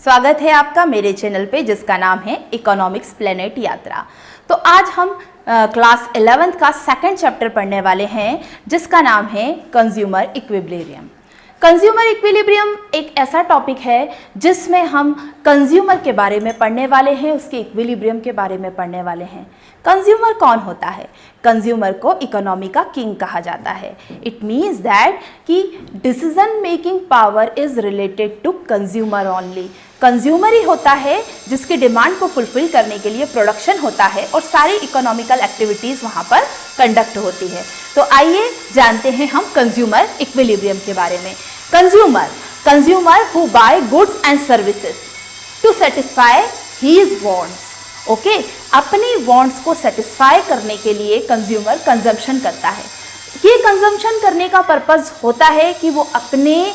स्वागत है आपका मेरे चैनल पे जिसका नाम है इकोनॉमिक्स प्लेनेट यात्रा। तो आज हम क्लास 11th का सेकंड चैप्टर पढ़ने वाले हैं जिसका नाम है कंज्यूमर इक्विलिब्रियम। कंज्यूमर इक्विलिब्रियम एक ऐसा टॉपिक है जिसमें हम कंज्यूमर के बारे में पढ़ने वाले हैं, उसके इक्विलिब्रियम के बारे में पढ़ने वाले हैं। कंज्यूमर कौन होता है? कंज्यूमर को इकोनॉमी का किंग कहा जाता है। इट मीन्स दैट कि decision making power is related to consumer only. Consumer ही होता है जिसकी डिमांड को फुलफिल करने के लिए प्रोडक्शन होता है और सारी इकोनॉमिकल एक्टिविटीज़ वहाँ पर कंडक्ट होती है। तो आइए जानते हैं हम कंज्यूमर इक्विलिब्रियम के बारे में। Consumer who buy goods and services to satisfy his wants. Okay, अपनी वांट्स को सेटिस्फाई करने के लिए कंज्यूमर कंजम्पशन करता है। ये कंजम्पशन करने का पर्पस होता है कि वो अपने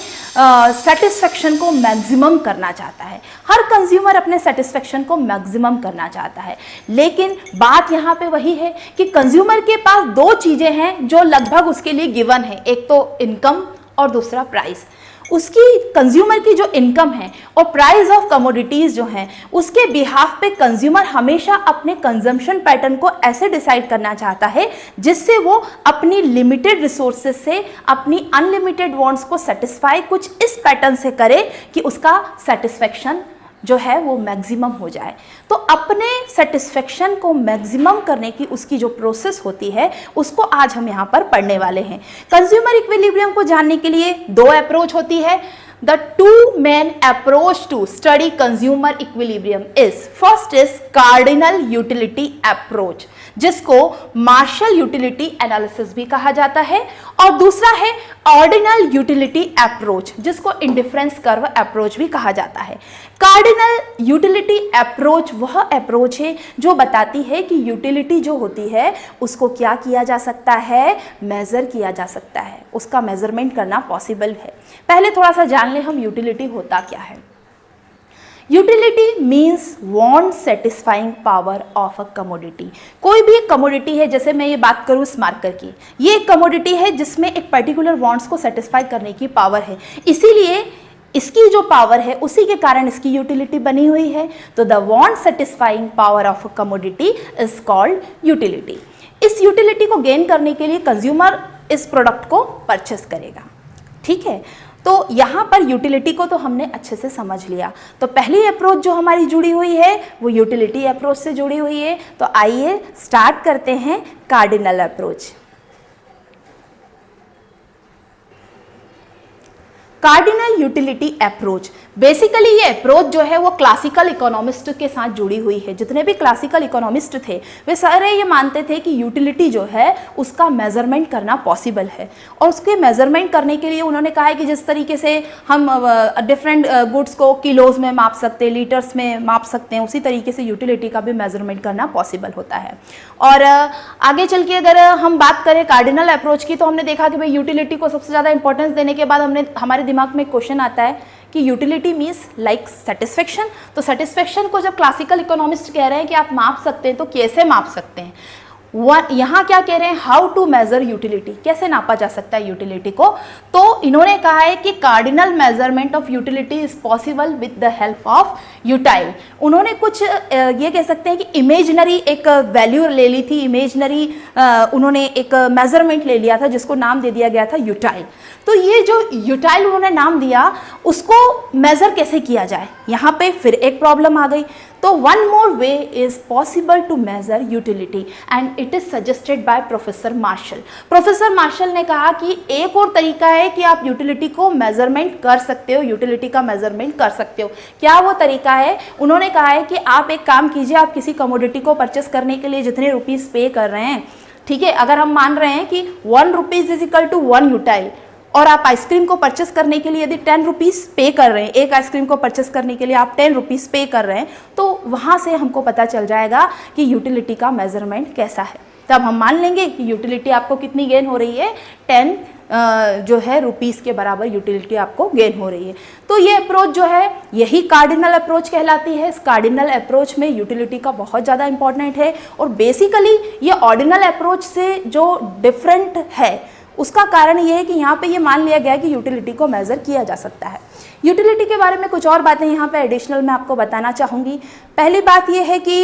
सेटिस्फेक्शन को मैक्सिमम करना चाहता है। हर कंज्यूमर अपने सेटिस्फेक्शन को मैक्सिमम करना चाहता है, लेकिन बात यहाँ पे वही है कि कंज्यूमर के पास दो चीज़ें हैं जो लगभग उसके लिए गिवन है, एक तो इनकम और दूसरा प्राइस। उसकी कंज्यूमर की जो इनकम है और प्राइस ऑफ कमोडिटीज़ जो हैं उसके बिहाफ पे कंज्यूमर हमेशा अपने कंजम्पशन पैटर्न को ऐसे डिसाइड करना चाहता है जिससे वो अपनी लिमिटेड रिसोर्सेज से अपनी अनलिमिटेड वांट्स को सेटिस्फाई कुछ इस पैटर्न से करे कि उसका सेटिस्फेक्शन जो है वो मैक्सिमम हो जाए। तो अपने सेटिस्फेक्शन को मैक्सिमम करने की उसकी जो प्रोसेस होती है उसको आज हम यहाँ पर पढ़ने वाले हैं। कंज्यूमर इक्विलिब्रियम को जानने के लिए दो अप्रोच होती है। The two main approach to study consumer equilibrium is first is cardinal utility approach जिसको मार्शल यूटिलिटी एनालिसिस भी कहा जाता है, और दूसरा है ऑर्डिनल यूटिलिटी अप्रोच जिसको इंडिफरेंस कर्व अप्रोच भी कहा जाता है। कार्डिनल यूटिलिटी अप्रोच वह अप्रोच है जो बताती है कि यूटिलिटी जो होती है उसको क्या किया जा सकता है, मेजर किया जा सकता है, उसका मेजरमेंट करना पॉसिबल है। पहले थोड़ा सा जान ले हम यूटिलिटी होता क्या है। Utility means want satisfying power of a commodity. कोई भी कमोडिटी है, जैसे मैं ये बात करूँ इस मार्कर की, ये एक कमोडिटी है जिसमें एक पर्टिकुलर वांट्स को सेटिस्फाई करने की पावर है, इसीलिए इसकी जो पावर है उसी के कारण इसकी यूटिलिटी बनी हुई है। तो the want satisfying power of a commodity is called utility. इस यूटिलिटी को गेन करने के लिए कंज्यूमर इस प्रोडक्ट को परचेस करेगा। ठीक है, तो यहाँ पर यूटिलिटी को तो हमने अच्छे से समझ लिया। तो पहली अप्रोच जो हमारी जुड़ी हुई है वो यूटिलिटी अप्रोच से जुड़ी हुई है। तो आइए स्टार्ट करते हैं cardinal approach. Cardinal utility approach, basically ये अप्रोच जो है वो क्लासिकल इकोनॉमिस्ट के साथ जुड़ी हुई है। जितने भी क्लासिकल इकोनॉमिस्ट थे वे सारे ये मानते थे कि यूटिलिटी जो है उसका मेजरमेंट करना पॉसिबल है, और उसके मेजरमेंट करने के लिए उन्होंने कहा है कि जिस तरीके से हम डिफरेंट गुड्स को किलोज में माप सकते हैं, लीटर्स में माप सकते हैं, उसी तरीके से यूटिलिटी का भी मेजरमेंट करना पॉसिबल होता है। और आगे चल के अगर हम बात करें कार्डिनल अप्रोच की, तो हमने देखा कि भाई यूटिलिटी को सबसे ज़्यादा इंपॉर्टेंस देने के बाद हमारे दिमाग में क्वेश्चन आता है कि यूटिलिटी मीन्स लाइक सेटिस्फेक्शन। तो सेटिस्फेक्शन को जब क्लासिकल इकोनॉमिस्ट कह रहे हैं कि आप माप सकते हैं, तो कैसे माप सकते हैं? यहाँ क्या कह रहे हैं, हाउ टू मेजर यूटिलिटी, कैसे नापा जा सकता है यूटिलिटी को? तो इन्होंने कहा है कि cardinal measurement of utility is possible with the help of utile. उन्होंने कुछ ये कह सकते हैं कि इमेजनरी एक वैल्यू ले ली थी, इमेजनरी उन्होंने एक मेजरमेंट ले लिया था जिसको नाम दे दिया गया था यूटाइल। तो ये जो यूटाइल उन्होंने नाम दिया उसको मेजर कैसे किया जाए, यहाँ पे फिर एक प्रॉब्लम आ गई। तो one more way is possible to measure utility and it is suggested by professor Marshall. Professor Marshall ने कहा कि एक और तरीका है कि आप यूटिलिटी को मेजरमेंट कर सकते हो, यूटिलिटी का मेजरमेंट कर सकते हो। क्या वो तरीका है? उन्होंने कहा है कि आप एक काम कीजिए, आप किसी कमोडिटी को परचेस करने के लिए जितने रुपीज़ पे कर रहे हैं, ठीक है, अगर हम मान रहे हैं कि 1 रुपीज़ इज इक्वल टू 1 यूटाइल, और आप आइसक्रीम को परचेस करने के लिए यदि 10 रुपीज़ पे कर रहे हैं, एक आइसक्रीम को परचेस करने के लिए आप 10 रुपीज़ पे कर रहे हैं, तो वहाँ से हमको पता चल जाएगा कि यूटिलिटी का मेजरमेंट कैसा है। तब हम मान लेंगे कि यूटिलिटी आपको कितनी गेन हो रही है, 10 जो है रुपीज़ के बराबर यूटिलिटी आपको गेन हो रही है। तो ये अप्रोच जो है यही कार्डिनल अप्रोच कहलाती है। इस कार्डिनल अप्रोच में यूटिलिटी का बहुत ज़्यादा इंपॉर्टेंट है, और बेसिकली ये ऑर्डिनल अप्रोच से जो डिफरेंट है उसका कारण ये है कि यहाँ पे ये मान लिया गया है कि यूटिलिटी को मेज़र किया जा सकता है। यूटिलिटी के बारे में कुछ और बातें यहाँ पे एडिशनल मैं आपको बताना चाहूँगी। पहली बात ये है कि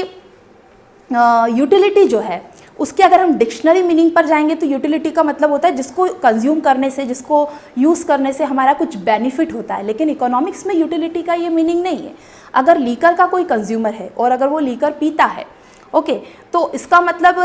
यूटिलिटी जो है उसके अगर हम डिक्शनरी मीनिंग पर जाएंगे तो यूटिलिटी का मतलब होता है जिसको कंज्यूम करने से, जिसको यूज़ करने से हमारा कुछ बेनिफिट होता है। लेकिन इकोनॉमिक्स में यूटिलिटी का ये मीनिंग नहीं है। अगर लीकर का कोई कंज्यूमर है और अगर वो लीकर पीता है, ओके, तो इसका मतलब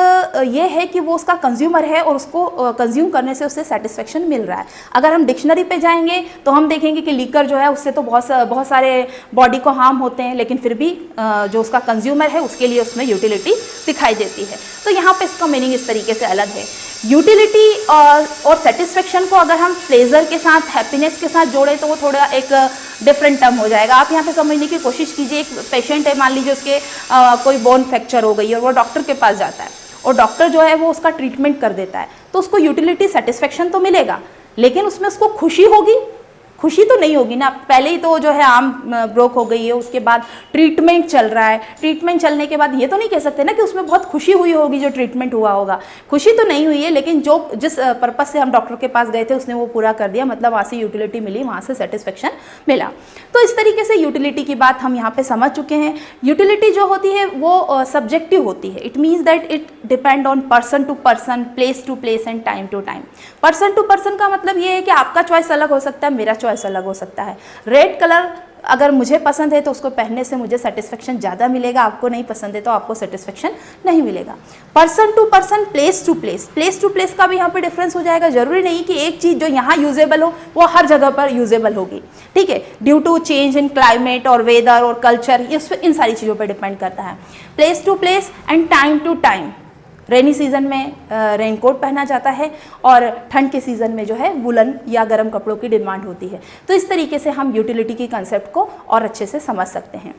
ये है कि वो उसका कंज्यूमर है और उसको कंज्यूम करने से उससे सेटिस्फेक्शन मिल रहा है। अगर हम डिक्शनरी पे जाएंगे तो हम देखेंगे कि लीकर जो है उससे तो बहुत सारे बॉडी को हार्म होते हैं, लेकिन फिर भी जो उसका कंज्यूमर है उसके लिए उसमें यूटिलिटी दिखाई देती है। तो यहाँ पे इसका मीनिंग इस तरीके से अलग है। यूटिलिटी और सेटिस्फेक्शन को अगर हम प्लेजर के साथ, हैप्पीनेस के साथ जोड़ें तो वो थोड़ा एक डिफरेंट टर्म हो जाएगा। आप यहाँ पे समझने की कोशिश कीजिए, एक पेशेंट है, मान लीजिए उसके कोई बोन फ्रैक्चर हो गई है और वो डॉक्टर के पास जाता है और डॉक्टर जो है वो उसका ट्रीटमेंट कर देता है, तो उसको यूटिलिटी, सेटिस्फेक्शन तो मिलेगा, लेकिन उसमें उसको खुशी होगी? खुशी तो नहीं होगी ना। पहले ही तो जो है आर्म ब्रोक हो गई है, उसके बाद ट्रीटमेंट चल रहा है, ट्रीटमेंट चलने के बाद ये तो नहीं कह सकते ना कि उसमें बहुत खुशी हुई होगी जो ट्रीटमेंट हुआ होगा। खुशी तो नहीं हुई है, लेकिन जो जिस पर्पस से हम डॉक्टर के पास गए थे उसने वो पूरा कर दिया, मतलब वहाँ से यूटिलिटी मिली, वहाँ से सेटिस्फेक्शन मिला। तो इस तरीके से यूटिलिटी की बात हम यहाँ पे समझ चुके हैं। यूटिलिटी जो होती है वो सब्जेक्टिव होती है। It means that it depend on person to person, place to place and time to time. Person to person का मतलब ये है कि आपका चॉइस अलग हो सकता है, मेरा चॉइस अलग हो सकता है। रेड कलर अगर मुझे पसंद है तो उसको पहनने से मुझे सेटिस्फेक्शन ज़्यादा मिलेगा, आपको नहीं पसंद है तो आपको सेटिस्फेक्शन नहीं मिलेगा। Person to person, place to place, place to place का भी यहाँ पे डिफरेंस हो जाएगा। जरूरी नहीं कि एक चीज़ जो यहाँ यूजेबल हो वो हर जगह पर यूजेबल होगी, ठीक है। Due to change in climate और वेदर और कल्चर, इन सारी चीज़ों पर डिपेंड करता है। Place to place and time to time. Rainy season में रेनकोट पहना जाता है और ठंड के सीज़न में जो है वुलन या गर्म कपड़ों की डिमांड होती है। तो इस तरीके से हम यूटिलिटी की कंसेप्ट को और अच्छे से समझ सकते हैं।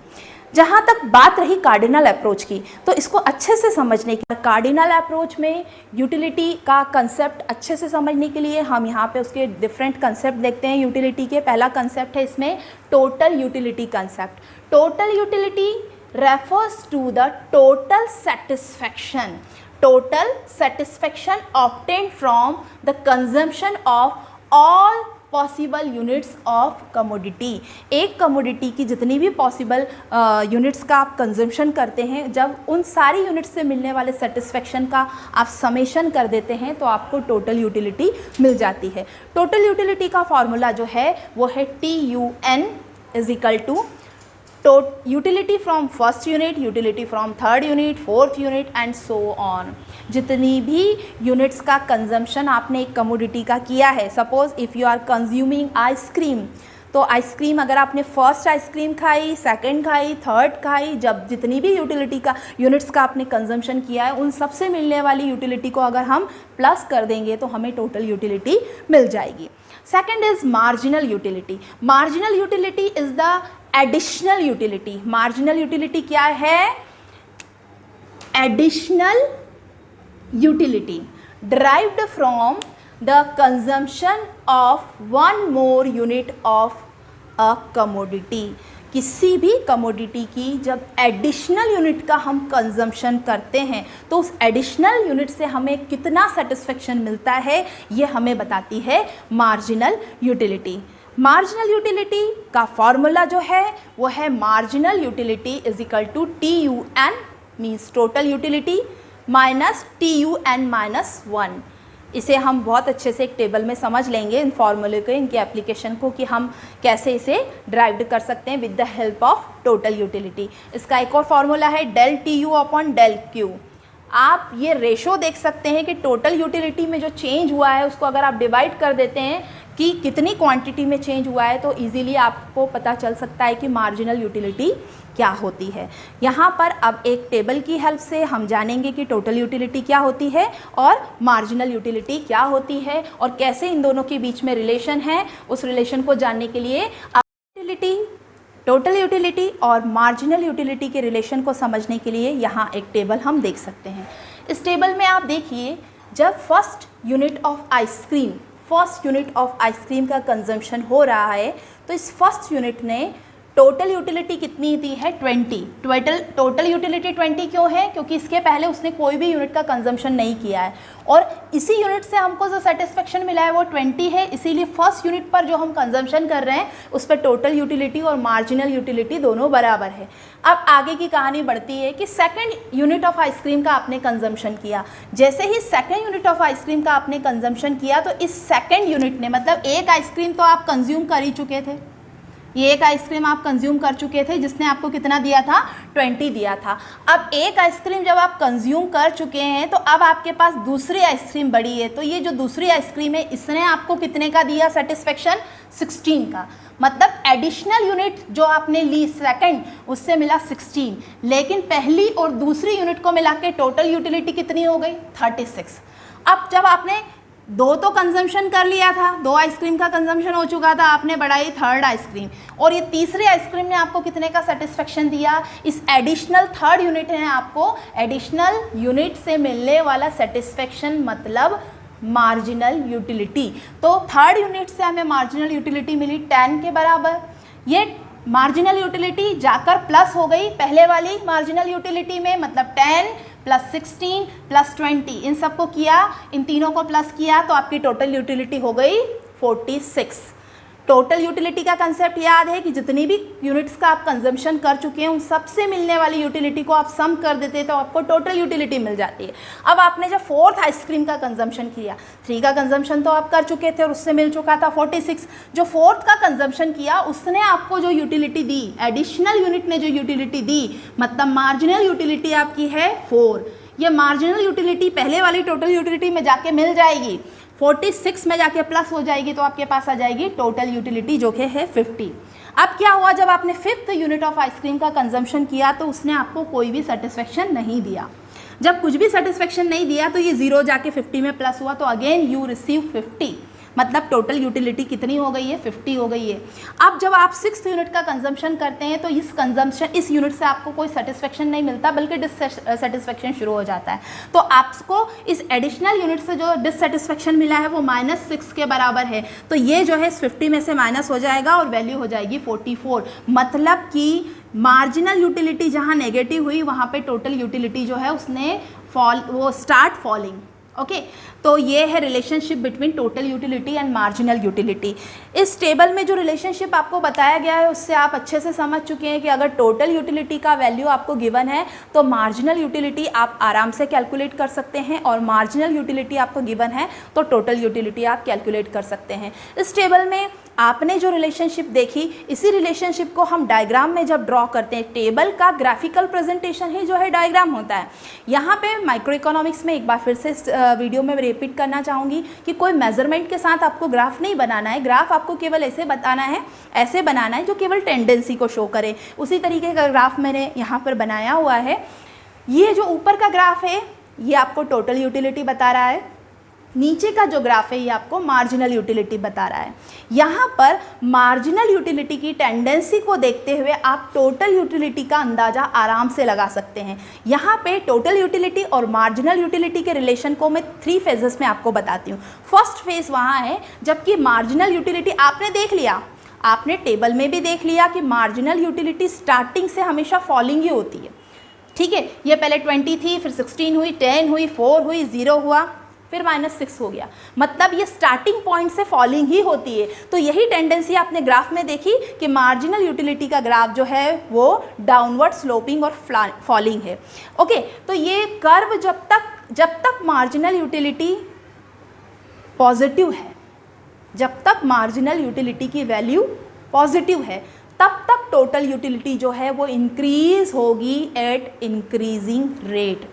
जहाँ तक बात रही कार्डिनल अप्रोच की, तो इसको अच्छे से समझने के कार्डिनल अप्रोच में यूटिलिटी का कंसेप्ट अच्छे से समझने के लिए हम यहाँ पे उसके डिफरेंट कंसेप्ट देखते हैं यूटिलिटी के। पहला कंसेप्ट है इसमें total utility concept. Total utility refers to the total satisfaction, total satisfaction obtained from the consumption of all possible units of commodity। एक कमोडिटी की जितनी भी पॉसिबल यूनिट्स का आप कंजम्पशन करते हैं, जब उन सारी यूनिट्स से मिलने वाले सेटिस्फेक्शन का आप समेशन कर देते हैं तो आपको टोटल यूटिलिटी मिल जाती है। टोटल यूटिलिटी का फॉर्मूला जो है वो है TUN is equal to utility from first unit, utility from third unit, fourth unit and so on. जितनी भी यूनिट्स का कंजम्पशन आपने एक कमोडिटी का किया है, suppose if you are consuming ice cream, तो आइसक्रीम अगर आपने फर्स्ट आइसक्रीम खाई, सेकंड खाई, थर्ड खाई, जब जितनी भी यूटिलिटी का यूनिट्स का आपने कंजम्पशन किया है उन सब से मिलने वाली यूटिलिटी को अगर हम प्लस कर देंगे तो हमें टोटल यूटिलिटी मिल जाएगी। Second is marginal utility. Marginal utility is the additional utility. Marginal utility क्या है? Additional utility derived from the consumption of one more unit of a commodity। किसी भी कमोडिटी की जब एडिशनल यूनिट का हम कंजम्पशन करते हैं तो उस एडिशनल यूनिट से हमें कितना सेटिस्फेक्शन मिलता है ये हमें बताती है मार्जिनल यूटिलिटी। मार्जिनल यूटिलिटी का फॉर्मूला जो है वो है marginal utility is equal to TUN means total utility minus TUN minus 1। इसे हम बहुत अच्छे से एक टेबल में समझ लेंगे इन फॉर्मूले को, इनके एप्लीकेशन को, कि हम कैसे इसे ड्राइव कर सकते हैं with the help of total utility. इसका एक और फॉर्मूला है del TU upon del Q। आप ये रेशो देख सकते हैं कि टोटल यूटिलिटी में जो चेंज हुआ है उसको अगर आप डिवाइड कर देते हैं कि कितनी क्वांटिटी में चेंज हुआ है तो इजीली आपको पता चल सकता है कि मार्जिनल यूटिलिटी क्या होती है। यहाँ पर अब एक टेबल की हेल्प से हम जानेंगे कि टोटल यूटिलिटी क्या होती है और मार्जिनल यूटिलिटी क्या होती है और कैसे इन दोनों के बीच में रिलेशन है। उस रिलेशन को जानने के लिए यूटिलिटी, टोटल यूटिलिटी और मार्जिनल यूटिलिटी के रिलेशन को समझने के लिए यहाँ एक टेबल हम देख सकते हैं। इस टेबल में आप देखिए, जब फर्स्ट यूनिट ऑफ आइसक्रीम का कंजम्पशन हो रहा है तो इस फर्स्ट यूनिट ने टोटल यूटिलिटी कितनी दी है 20। टोटल यूटिलिटी 20 क्यों है? क्योंकि इसके पहले उसने कोई भी यूनिट का कंजम्पशन नहीं किया है और इसी यूनिट से हमको जो सेटिस्फेक्शन मिला है वो 20 है, इसीलिए फर्स्ट यूनिट पर जो हम कंजम्पशन कर रहे हैं उस पर टोटल यूटिलिटी और मार्जिनल यूटिलिटी दोनों बराबर है। अब आगे की कहानी बढ़ती है कि सेकेंड यूनिट ऑफ आइसक्रीम का आपने कंजम्पशन किया। जैसे ही सेकेंड यूनिट ऑफ आइसक्रीम का आपने कंजम्पशन किया तो इस सेकेंड यूनिट ने, मतलब एक आइसक्रीम तो आप कंज्यूम कर ही चुके थे, ये एक आइसक्रीम आप कंज्यूम कर चुके थे जिसने आपको कितना दिया था 20 दिया था। अब एक आइसक्रीम जब आप कंज्यूम कर चुके हैं तो अब आपके पास दूसरी आइसक्रीम बड़ी है, तो ये जो दूसरी आइसक्रीम है इसने आपको कितने का दिया सेटिस्फेक्शन 16 का। मतलब एडिशनल यूनिट जो आपने ली सेकंड उससे मिला 16, लेकिन पहली और दूसरी यूनिट को मिला के टोटल यूटिलिटी कितनी हो गई 36। अब जब आपने दो तो कंजम्पशन कर लिया था, दो आइसक्रीम का कंजम्पशन हो चुका था, आपने बढ़ाई थर्ड आइसक्रीम और ये तीसरी आइसक्रीम ने आपको कितने का सेटिस्फेक्शन दिया? इस एडिशनल थर्ड यूनिट ने आपको एडिशनल यूनिट से मिलने वाला सेटिस्फेक्शन मतलब मार्जिनल यूटिलिटी। तो थर्ड यूनिट से हमें मार्जिनल यूटिलिटी मिली 10 के बराबर। ये मार्जिनल यूटिलिटी जाकर प्लस हो गई पहले वाली मार्जिनल यूटिलिटी में, मतलब 10 प्लस 16 प्लस 20, इन सबको किया, इन तीनों को प्लस किया तो आपकी टोटल यूटिलिटी हो गई 46। टोटल यूटिलिटी का कंसेप्ट याद है कि जितनी भी यूनिट्स का आप कंजम्पशन कर चुके हैं उन सबसे मिलने वाली यूटिलिटी को आप सम कर देते हैं तो आपको टोटल यूटिलिटी मिल जाती है। अब आपने जब फोर्थ आइसक्रीम का कंजम्पशन किया, 3 का कंजम्पशन तो आप कर चुके थे और उससे मिल चुका था 46। जो फोर्थ का कंजम्पशन किया उसने आपको जो यूटिलिटी दी, एडिशनल यूनिट ने जो यूटिलिटी दी, मतलब मार्जिनल यूटिलिटी आपकी है 4। ये मार्जिनल यूटिलिटी पहले वाली टोटल यूटिलिटी में जाके मिल जाएगी, 46 में जाके प्लस हो जाएगी तो आपके पास आ जाएगी टोटल यूटिलिटी जो कि है 50। अब क्या हुआ, जब आपने फिफ्थ यूनिट ऑफ आइसक्रीम का कंजम्पशन किया तो उसने आपको कोई भी सेटिस्फेक्शन नहीं दिया। जब कुछ भी सेटिस्फेक्शन नहीं दिया तो ये 0 जाके 50 में प्लस हुआ तो अगेन यू रिसीव 50, मतलब टोटल यूटिलिटी कितनी हो गई है 50 हो गई है। अब जब आप 6th यूनिट का कंजम्पशन करते हैं तो इस यूनिट से आपको कोई सेटिस्फेक्शन नहीं मिलता बल्कि डिससेटिस्फेक्शन शुरू हो जाता है। तो आपको इस एडिशनल यूनिट से जो डिससेटिस्फेक्शन मिला है वो -6 के बराबर है, तो ये जो है 50 में से माइनस हो जाएगा और वैल्यू हो जाएगी 44। मतलब कि मार्जिनल यूटिलिटी जहाँ नेगेटिव हुई वहाँ पे टोटल यूटिलिटी जो है उसने स्टार्ट फॉलिंग। ओके, तो ये है relationship between total utility and marginal utility. इस टेबल में जो रिलेशनशिप आपको बताया गया है उससे आप अच्छे से समझ चुके हैं कि अगर टोटल यूटिलिटी का वैल्यू आपको गिवन है तो मार्जिनल यूटिलिटी आप आराम से कैलकुलेट कर सकते हैं और मार्जिनल यूटिलिटी आपको गिवन है तो टोटल यूटिलिटी आप कैलकुलेट कर सकते हैं। इस टेबल में आपने जो रिलेशनशिप देखी, इसी रिलेशनशिप को हम डायग्राम में जब ड्रॉ करते हैं, टेबल का ग्राफिकल प्रेजेंटेशन ही जो है डायग्राम होता है। यहाँ पे माइक्रो इकोनॉमिक्स में एक बार फिर से वीडियो में रिपीट करना चाहूँगी कि कोई मेजरमेंट के साथ आपको ग्राफ नहीं बनाना है, ग्राफ आपको केवल ऐसे बताना है, ऐसे बनाना है जो केवल टेंडेंसी को शो करे। उसी तरीके का ग्राफ मैंने यहाँ पर बनाया हुआ है। ये जो ऊपर का ग्राफ है ये आपको टोटल यूटिलिटी बता रहा है, नीचे का जो ग्राफ है ये आपको मार्जिनल यूटिलिटी बता रहा है। यहाँ पर मार्जिनल यूटिलिटी की टेंडेंसी को देखते हुए आप टोटल यूटिलिटी का अंदाज़ा आराम से लगा सकते हैं। यहाँ पे टोटल यूटिलिटी और मार्जिनल यूटिलिटी के रिलेशन को मैं 3 फेजेस में आपको बताती हूँ। फर्स्ट फेज वहाँ है जबकि मार्जिनल यूटिलिटी आपने देख लिया, आपने टेबल में भी देख लिया कि मार्जिनल यूटिलिटी स्टार्टिंग से हमेशा फॉलिंग ही होती है। ठीक है, ये पहले 20 थी, फिर 16 हुई, 10 हुई, 4 हुई, 0 हुआ, फिर -6 हो गया, मतलब ये स्टार्टिंग पॉइंट से फॉलिंग ही होती है। तो यही टेंडेंसी आपने ग्राफ में देखी कि मार्जिनल यूटिलिटी का ग्राफ जो है वो डाउनवर्ड स्लोपिंग और फॉलिंग है। ओके, तो ये कर्व जब तक मार्जिनल यूटिलिटी पॉजिटिव है, जब तक मार्जिनल यूटिलिटी की वैल्यू पॉजिटिव है तब तक टोटल यूटिलिटी जो है वो इंक्रीज होगी at increasing rate.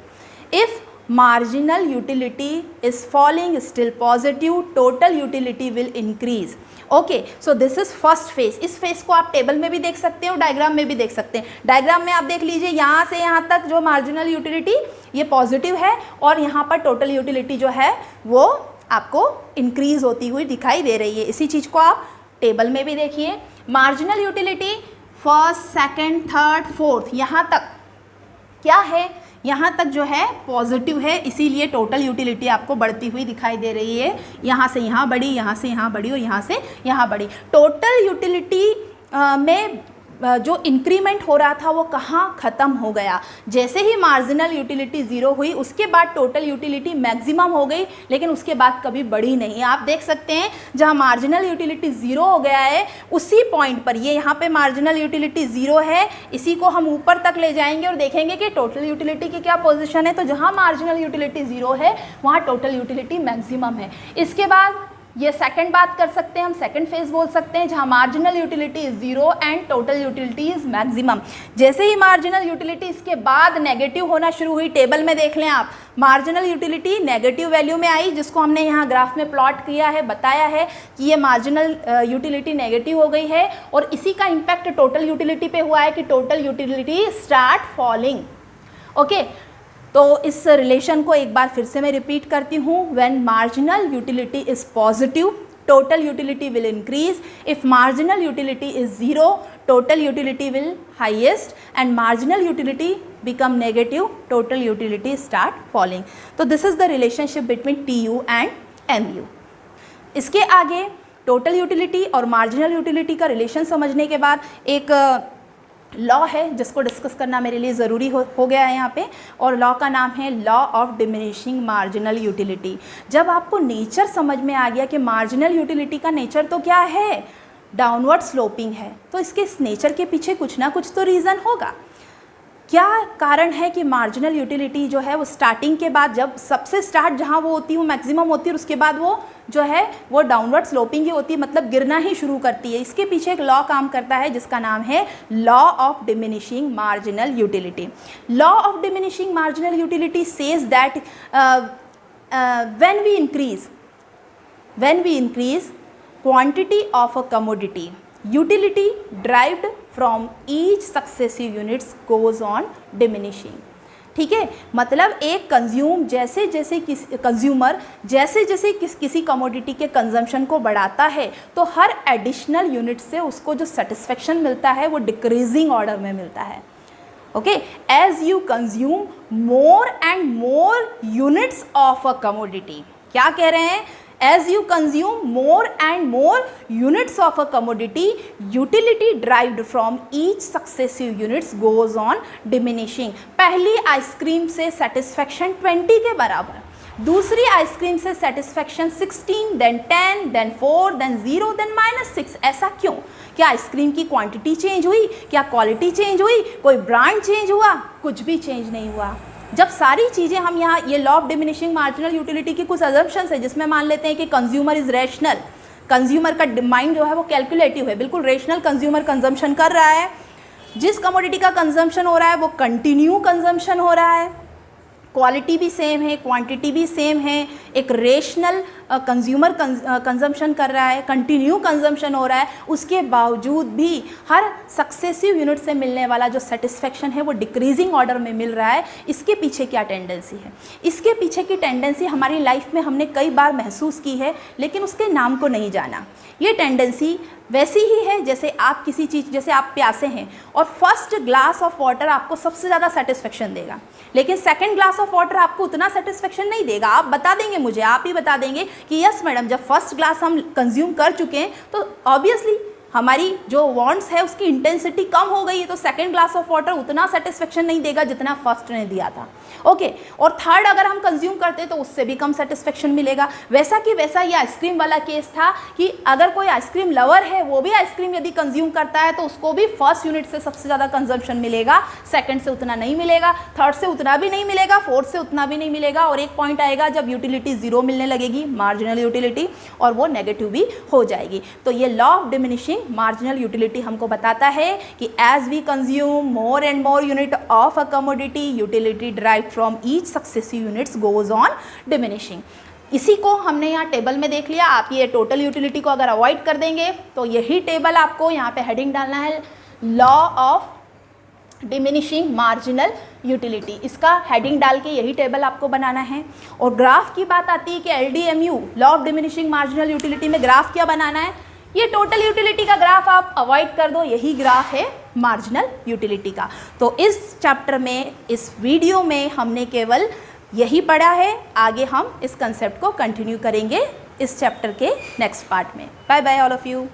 If marginal utility is falling still positive, total utility will increase. Okay, so this is first phase. इस फेज को आप टेबल में भी देख सकते हो, डायग्राम में भी देख सकते हैं। डायग्राम में आप देख लीजिए यहाँ से यहाँ तक जो मार्जिनल यूटिलिटी ये पॉजिटिव है और यहाँ पर टोटल यूटिलिटी जो है वो आपको इंक्रीज होती हुई दिखाई दे रही है। इसी चीज़ को आप टेबल में भी देखिए। Marginal utility first, second, third, fourth यहाँ तक क्या है, यहाँ तक जो है पॉजिटिव है, इसीलिए टोटल यूटिलिटी आपको बढ़ती हुई दिखाई दे रही है। यहाँ से यहाँ बढ़ी, यहाँ से यहाँ बढ़ी और यहाँ से यहाँ बढ़ी। टोटल यूटिलिटी में जो इंक्रीमेंट हो रहा था वो कहाँ ख़त्म हो गया। जैसे ही मार्जिनल यूटिलिटी ज़ीरो हुई उसके बाद टोटल यूटिलिटी मैक्सिमम हो गई, लेकिन उसके बाद कभी बढ़ी नहीं। आप देख सकते हैं जहाँ मार्जिनल यूटिलिटी ज़ीरो हो गया है उसी पॉइंट पर, ये यहाँ पे मार्जिनल यूटिलिटी ज़ीरो है, इसी को हम ऊपर तक ले जाएंगे और देखेंगे कि टोटल यूटिलिटी की क्या पोजीशन है। तो जहाँ मार्जिनल यूटिलिटी ज़ीरो है वहाँ टोटल यूटिलिटी मैक्सिमम है। इसके बाद ये सेकंड बात कर सकते हैं, हम सेकंड फेज बोल सकते हैं जहां marginal utility is zero and total utility is maximum. जैसे ही मार्जिनल यूटिलिटी इसके बाद नेगेटिव होना शुरू हुई, टेबल में देख लें आप, मार्जिनल यूटिलिटी नेगेटिव वैल्यू में आई, जिसको हमने यहाँ ग्राफ में प्लॉट किया है, बताया है कि ये मार्जिनल यूटिलिटी नेगेटिव हो गई है और इसी का इम्पैक्ट टोटल यूटिलिटी पे हुआ है कि total utility start falling. Okay, तो इस रिलेशन को एक बार फिर से मैं रिपीट करती हूँ। When marginal utility is positive total utility will increase, if marginal utility is zero total utility will highest and marginal utility become negative total utility start falling. तो this is the relationship between TU and MU। इसके आगे total utility और marginal utility का relation समझने के बाद एक law है जिसको डिस्कस करना मेरे लिए ज़रूरी हो गया है यहाँ पे, और लॉ का नाम है law of diminishing marginal utility. जब आपको नेचर समझ में आ गया कि मार्जिनल यूटिलिटी का नेचर तो क्या है, डाउनवर्ड स्लोपिंग है, तो इसके इस नेचर के पीछे कुछ ना कुछ तो रीज़न होगा। क्या कारण है कि मार्जिनल यूटिलिटी जो है वो स्टार्टिंग के बाद, जब सबसे स्टार्ट जहाँ वो होती है वो मैक्सिमम होती है और उसके बाद वो जो है वो डाउनवर्ड स्लोपिंग ही होती है, मतलब गिरना ही शुरू करती है। इसके पीछे एक लॉ काम करता है जिसका नाम है law of diminishing marginal utility. Law of diminishing marginal utility says that when we increase quantity of a commodity, utility derived from each successive units goes on diminishing। ठीक है, मतलब एक कंज्यूमर जैसे जैसे किसी कमोडिटी के कंजम्पशन को बढ़ाता है तो हर एडिशनल यूनिट से उसको जो सेटिस्फेक्शन मिलता है वो डिक्रीजिंग ऑर्डर में मिलता है। Okay, as you consume more and more units of a commodity, क्या कह रहे हैं, as you consume more and more units of a commodity, utility derived from each successive units goes on diminishing। पहली ice cream से satisfaction 20 के बराबर, दूसरी ice cream से satisfaction 16, then 10, then 4, then 0, then -6। ऐसा क्यों? क्या आइसक्रीम की क्वांटिटी चेंज हुई, क्या क्वालिटी चेंज हुई, कोई ब्रांड चेंज हुआ? कुछ भी चेंज नहीं हुआ। जब सारी चीज़ें हम यहाँ, ये law of diminishing marginal utility की कुछ अजम्पशंस है जिसमें मान लेते हैं कि कंज्यूमर इज़ रेशनल, कंज्यूमर का माइंड जो है वो कैलकुलेटिव है, बिल्कुल रेशनल कंज्यूमर कंजम्पशन कर रहा है, जिस कमोडिटी का कंजम्पशन हो रहा है वो कंटिन्यू कंजम्पशन हो रहा है, क्वालिटी भी सेम है, क्वांटिटी भी सेम है, एक रेशनल कंज्यूमर कंजम्पशन कर रहा है, कंटिन्यू कंजम्पशन हो रहा है, उसके बावजूद भी हर सक्सेसिव यूनिट से मिलने वाला जो सेटिस्फेक्शन है वो डिक्रीजिंग ऑर्डर में मिल रहा है। इसके पीछे क्या टेंडेंसी है? इसके पीछे की टेंडेंसी हमारी लाइफ में हमने कई बार महसूस की है लेकिन उसके नाम को नहीं जाना। ये टेंडेंसी वैसी ही है जैसे आप किसी चीज़, जैसे आप प्यासे हैं और फर्स्ट ग्लास ऑफ वाटर आपको सबसे ज़्यादा सेटिस्फेक्शन देगा, लेकिन सेकंड ग्लास ऑफ वाटर आपको उतना सेटिस्फेक्शन नहीं देगा। आप बता देंगे मुझे, आप ही बता देंगे कि यस मैडम, जब फर्स्ट ग्लास हम कंज्यूम कर चुके हैं तो ऑब्वियसली हमारी जो वांट्स है उसकी इंटेंसिटी कम हो गई है, तो सेकंड ग्लास ऑफ वाटर उतना सेटिस्फेक्शन नहीं देगा जितना फर्स्ट ने दिया था। ओके, और थर्ड अगर हम कंज्यूम करते तो उससे भी कम सेटिस्फेक्शन मिलेगा। वैसा कि वैसा ये आइसक्रीम वाला केस था कि अगर कोई आइसक्रीम लवर है वो भी आइसक्रीम यदि कंज्यूम करता है तो उसको भी फर्स्ट यूनिट से सबसे ज़्यादा कंजम्पशन मिलेगा, सेकेंड से उतना नहीं मिलेगा, थर्ड से उतना भी नहीं मिलेगा, फोर्थ से उतना भी नहीं मिलेगा, और एक पॉइंट आएगा जब यूटिलिटी जीरो मिलने लगेगी, मार्जिनल यूटिलिटी, और वो नेगेटिव भी हो जाएगी। तो ये law of diminishing marginal utility हमको बताता है कि as we consume more and more unit of a commodity, utility derived from each successive units goes on diminishing. इसी को हमने यहाँ टेबल में देख लिया। आप ये टोटल यूटिलिटी को अगर अवॉइड कर देंगे तो यही टेबल आपको यहाँ पे हेडिंग डालना है, law of diminishing marginal utility. इसका हेडिंग डाल के यही टेबल आपको बनाना है। और ग्राफ की बात आती है कि LDMU law of diminishing marginal utility में ग्राफ क्या बनाना है, ये टोटल यूटिलिटी का ग्राफ आप अवॉइड कर दो, यही ग्राफ है मार्जिनल यूटिलिटी का। तो इस चैप्टर में, इस वीडियो में हमने केवल यही पढ़ा है। आगे हम इस कंसेप्ट को कंटिन्यू करेंगे इस चैप्टर के नेक्स्ट पार्ट में। Bye bye all of you.